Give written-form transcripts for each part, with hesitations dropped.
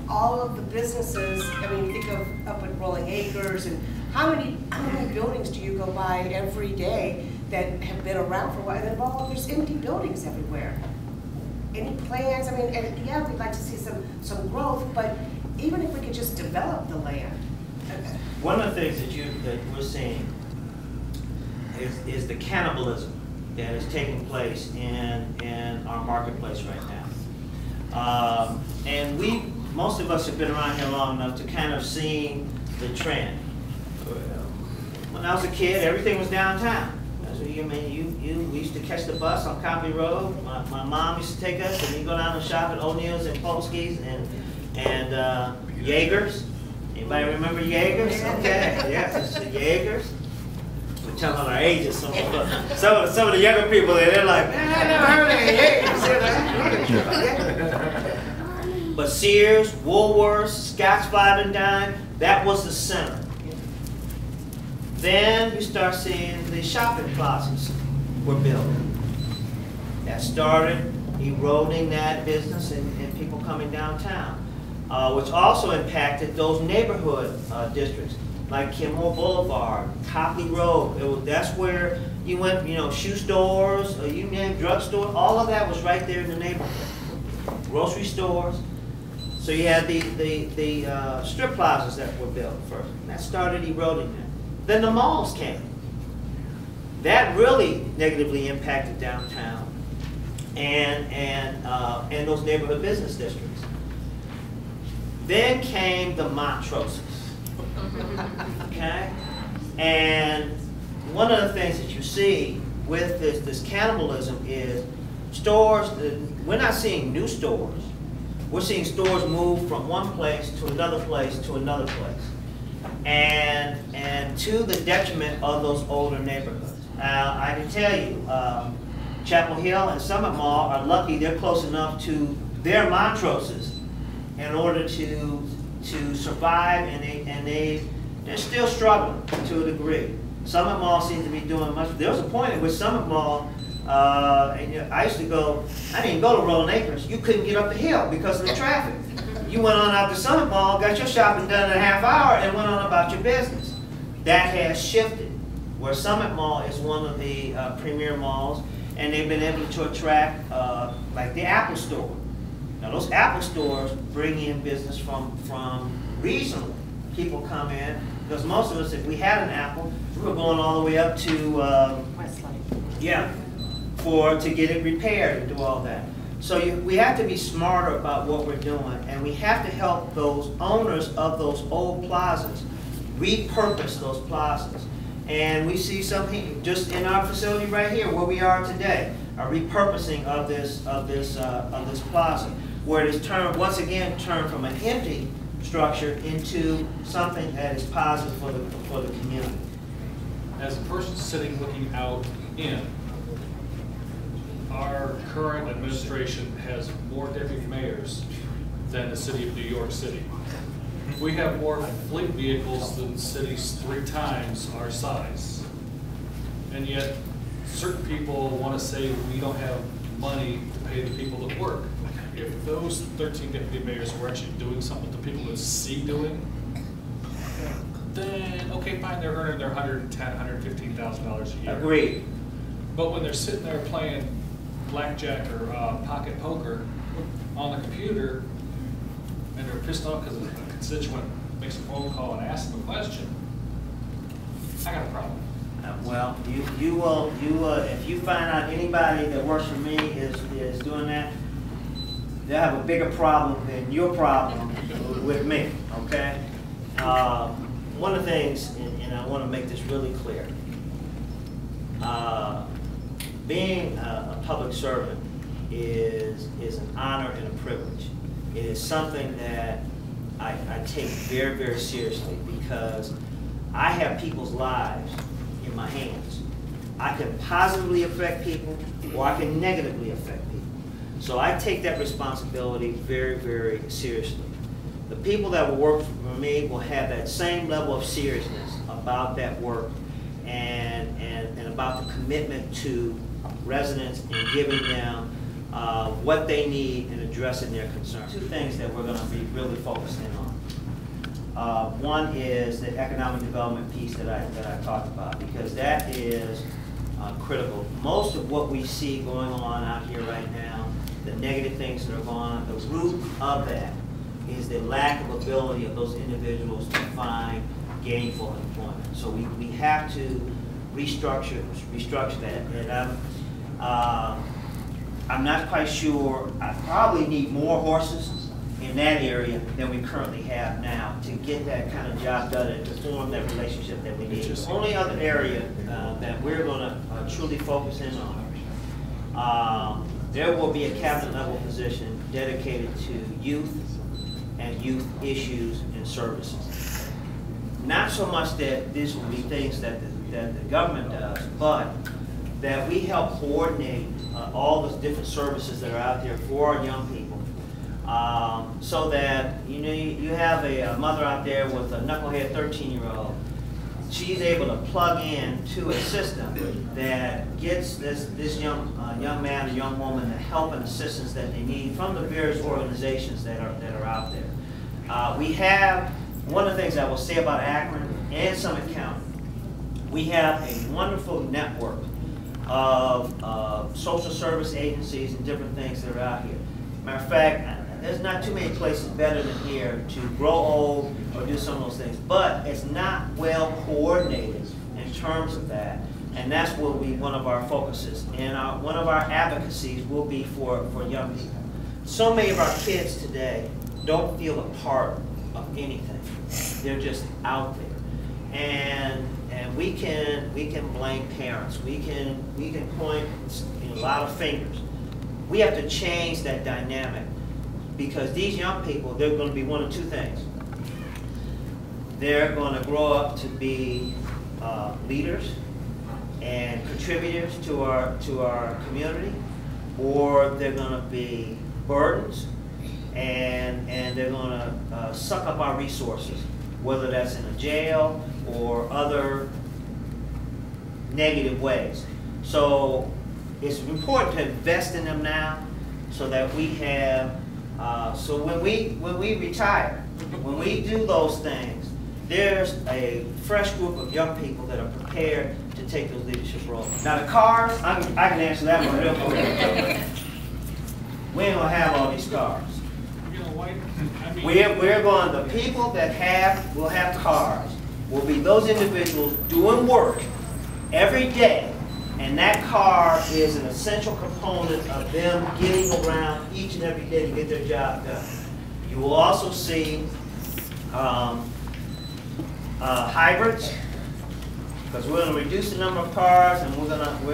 all of the businesses, I mean, think of up at Rolling Acres, and how many buildings do you go by every day that have been around for a while? There's empty buildings everywhere. Any plans? I mean, and yeah, we'd like to see some growth, but even if we could just develop the land. One of the things that we're seeing is the cannibalism that is taking place in our marketplace right now. And most of us have been around here long enough to kind of see the trend. When I was a kid, everything was downtown. We used to catch the bus on Copley Road. My mom used to take us, and we'd go down and shop at O'Neill's and Polsky's and Jaegers. Anybody remember Jaegers? Okay, yeah, it's the Jaegers. We're telling our ages. Some of the younger people, they're like, man, I never heard of Jaegers. But Sears, Woolworths, Scott's Five and Dime, that was the center. Then you start seeing the shopping plazas were built. That started eroding that business and people coming downtown, which also impacted those neighborhood districts like Kimmel Boulevard, Copley Road. That's where you went, shoe stores, you name drugstore, all of that was right there in the neighborhood. Grocery stores. So you had the strip plazas that were built first. And that started eroding that. Then the malls came. That really negatively impacted downtown and those neighborhood business districts. Then came the Montroses. Okay? And one of the things that you see with this cannibalism is stores, we're not seeing new stores. We're seeing stores move from one place to another place to another place. And to the detriment of those older neighborhoods. Now, I can tell you, Chapel Hill and Summit Mall are lucky they're close enough to their Montroses in order to survive, and they're still struggling to a degree. Summit Mall seems to be doing much. There was a point at which Summit Mall, and I used to go, I didn't go to Rolling Acres. You couldn't get up the hill because of the traffic. You went on out to Summit Mall, got your shopping done in a half hour, and went on about your business. That has shifted, where Summit Mall is one of the premier malls, and they've been able to attract, like the Apple Store. Now those Apple stores bring in business from regional people come in, because most of us, if we had an Apple, we were going all the way up to Westlake. Yeah, to get it repaired and do all that. So we have to be smarter about what we're doing, and we have to help those owners of those old plazas repurpose those plazas. And we see something just in our facility right here where we are today, a repurposing of this plaza, where it is once again turned from an empty structure into something that is positive for the community. As a person sitting looking out in, our current administration has more deputy mayors than the city of New York City. We have more fleet vehicles than cities 3 times our size. And yet, certain people want to say we don't have money to pay the people that work. If those 13 deputy mayors were actually doing something that people would see doing, then okay, fine, they're earning their $110,000, $115,000 a year. Agreed. But when they're sitting there playing blackjack or pocket poker on the computer, and they're pissed off because a constituent makes a phone call and asks them a question, I got a problem. Well, you will if you find out anybody that works for me is doing that, they'll have a bigger problem than your problem with me. Okay. One of the things, and I want to make this really clear. Being a public servant is an honor and a privilege. It is something that I take very, very seriously, because I have people's lives in my hands. I can positively affect people, or I can negatively affect people. So I take that responsibility very, very seriously. The people that will work for me will have that same level of seriousness about that work and about the commitment to residents and giving them what they need and addressing their concerns. Two things that we're going to be really focusing on. One is the economic development piece that I talked about, because that is critical. Most of what we see going on out here right now, the negative things that are going on, the root of that is the lack of ability of those individuals to find gainful employment. So we have to restructure that. And I'm not quite sure. I probably need more horses in that area than we currently have now to get that kind of job done and to form that relationship that we need. The only other area that we're going to truly focus in on, there will be a cabinet level position dedicated to youth and youth issues and services. Not so much that these will be things that the government does, but that we help coordinate all the different services that are out there for our young people, so that you have a mother out there with a knucklehead 13-year-old. She's able to plug in to a system that gets this young man or young woman the help and assistance that they need from the various organizations that are out there. We have, one of the things I will say about Akron and Summit County, we have a wonderful network of social service agencies and different things that are out here. Matter of fact, there's not too many places better than here to grow old or do some of those things, but it's not well coordinated in terms of that, and that's what one of our focuses. And one of our advocacies will be for young people. So many of our kids today don't feel a part of anything. They're just out there, and we can blame parents. We can point a lot of fingers. We have to change that dynamic, because these young people, they're going to be one of two things. They're going to grow up to be leaders and contributors to our community, or they're going to be burdens, and they're going to suck up our resources, whether that's in a jail or other negative ways. So it's important to invest in them now, so that we have, so when we retire, when we do those things, there's a fresh group of young people that are prepared to take those leadership roles. Now the cars, I can answer that one real quick. We ain't gonna have all these cars. We're going, the people that will have cars will be those individuals doing work every day, and that car is an essential component of them getting around each and every day to get their job done. You will also see hybrids, because we're going to reduce the number of cars, and we're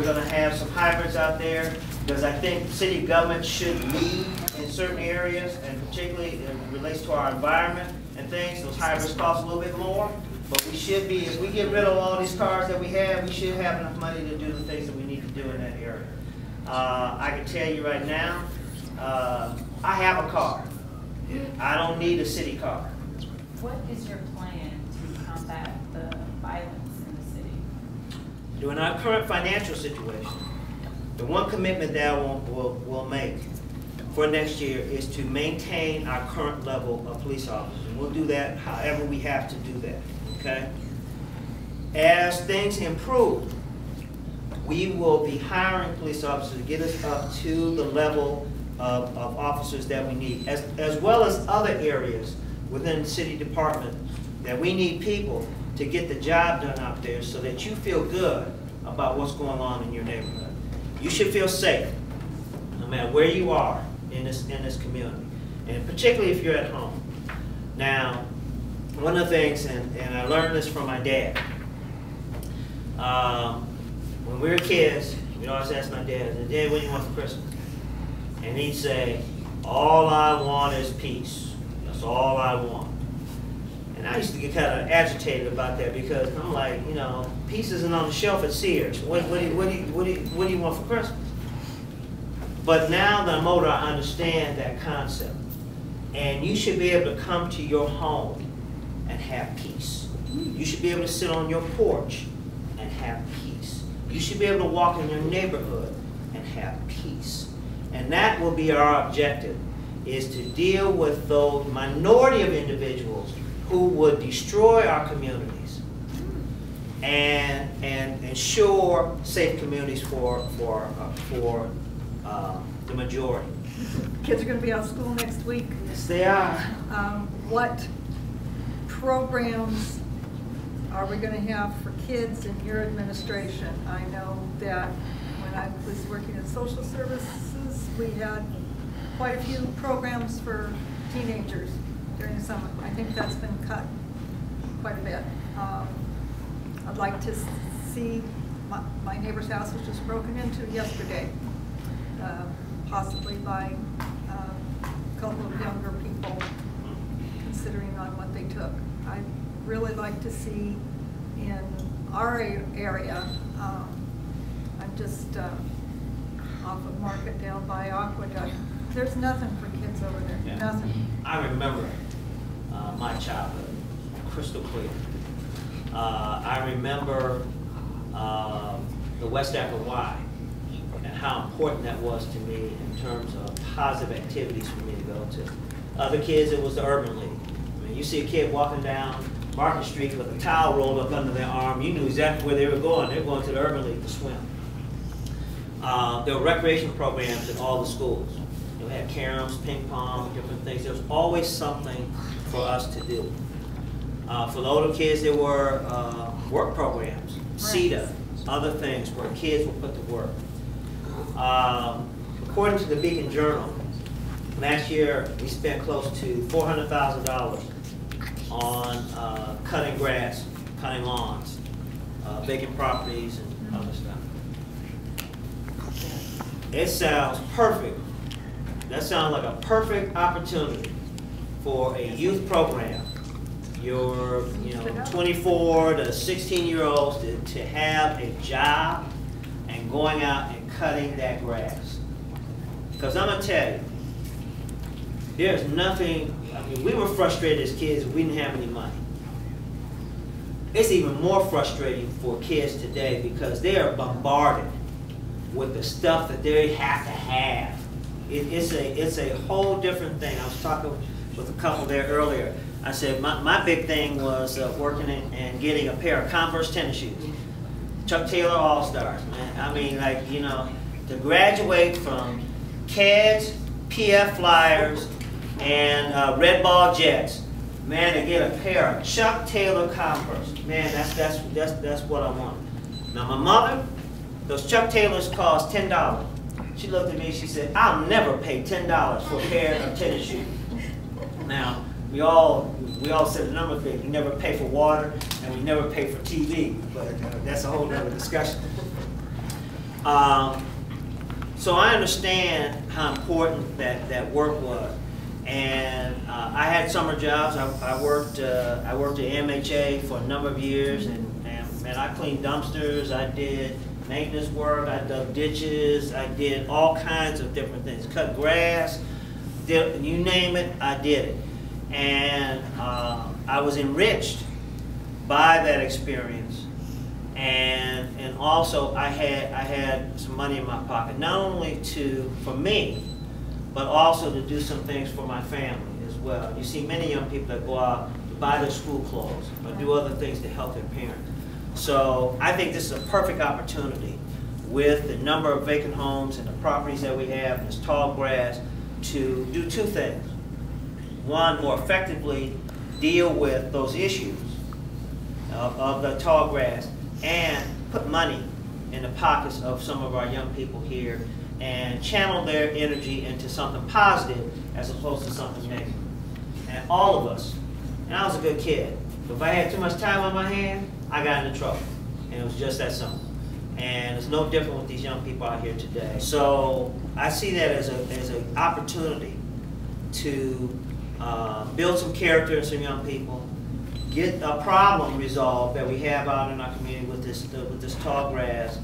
gonna have some hybrids out there, because I think city government should lead in certain areas, and particularly it relates to our environment and things. Those hybrids cost a little bit more, but we should be, if we get rid of all these cars that we have, we should have enough money to do the things that we need to do in that area. I can tell you right now, I have a car. I don't need a city car. What is your plan to combat the violence in the city? During our current financial situation, the one commitment that we'll make for next year is to maintain our current level of police officers. And we'll do that however we have to do that, okay? As things improve, we will be hiring police officers to get us up to the level of officers that we need, as well as other areas within the city department that we need people to get the job done out there, so that you feel good about what's going on in your neighborhood. You should feel safe, no matter where you are in this community, and particularly if you're at home. Now, one of the things, and I learned this from my dad, when we were kids, we'd always ask my dad, "Dad, what do you want for Christmas?" And he'd say, "All I want is peace. That's all I want." And I used to get kind of agitated about that, because I'm like, peace isn't on the shelf at Sears. What do you want for Christmas? But now that I'm older, I understand that concept. And you should be able to come to your home and have peace. You should be able to sit on your porch and have peace. You should be able to walk in your neighborhood and have peace. And that will be our objective, is to deal with those minority of individuals who would destroy our communities and ensure safe communities for the majority. Kids are going to be out of school next week. Yes, they are. What programs are we going to have for kids in your administration? I know that when I was working in social services, we had quite a few programs for teenagers during the summer. I think that's been cut quite a bit. I'd like to see, my neighbor's house was just broken into yesterday, possibly by a couple of younger people, considering on what they took. I'd really like to see in our area, I'm just off of Market down by Aqueduct. There's nothing for kids over there, Yeah. nothing. I remember my childhood, crystal clear. I remember the West Akron Y and how important that was to me in terms of positive activities for me to go to. Other kids, it was the Urban League. I mean, you see a kid walking down Market Street with a towel rolled up under their arm, you knew exactly where they were going. They were going to the Urban League to swim. There were recreation programs in all the schools. We had caroms, ping pong, different things. There was always something for us to do. For the older kids, there were work programs, CETA, other things where kids were put to work. According to the Beacon Journal, last year we spent close to $400,000 on cutting grass, cutting lawns, vacant properties, and other stuff. It sounds perfect. That sounds like a perfect opportunity for a youth program. Your 24 to 16-year-olds to have a job and going out and cutting that grass. Because I'm going to tell you, there's nothing, I mean, we were frustrated as kids, we didn't have any money. It's even more frustrating for kids today because they are bombarded with the stuff that they have to have. It's a whole different thing. I was talking with a couple there earlier. I said my big thing was working and getting a pair of Converse tennis shoes. Chuck Taylor All-Stars, man. I mean, like, you know, to graduate from CADs, PF Flyers, and Red Ball Jets, man, to get a pair of Chuck Taylor Converse, man, that's what I want. Now, my mother, those Chuck Taylors cost $10. She looked at me, she said, I'll never pay $10 for a pair of tennis shoes. Now, we all said a number of things. We never pay for water, and we never pay for TV, but that's a whole other discussion. So I understand how important that work was. And I had summer jobs. I worked at MHA for a number of years, and man, I cleaned dumpsters, I did maintenance work, I dug ditches, I did all kinds of different things. Cut grass, you name it, I did it. And I was enriched by that experience, and also I had some money in my pocket, not only for me, but also to do some things for my family as well. You see many young people that go out to buy their school clothes or do other things to help their parents. So I think this is a perfect opportunity with the number of vacant homes and the properties that we have and this tall grass to do two things. One, more effectively deal with those issues of the tall grass and put money in the pockets of some of our young people here and channel their energy into something positive as opposed to something negative. And all of us, and I was a good kid, but if I had too much time on my hand, I got into trouble. And it was just that simple. And it's no different with these young people out here today. So I see that as an opportunity to build some character in some young people, get a problem resolved that we have out in our community with this tall grass,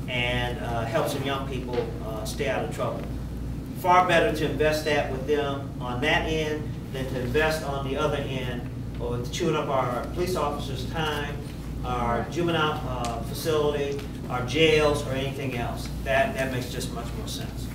and help some young people stay out of trouble. Far better to invest that with them on that end than to invest on the other end or chewing up our police officers' time, our juvenile facility, our jails, or anything else. That makes just much more sense.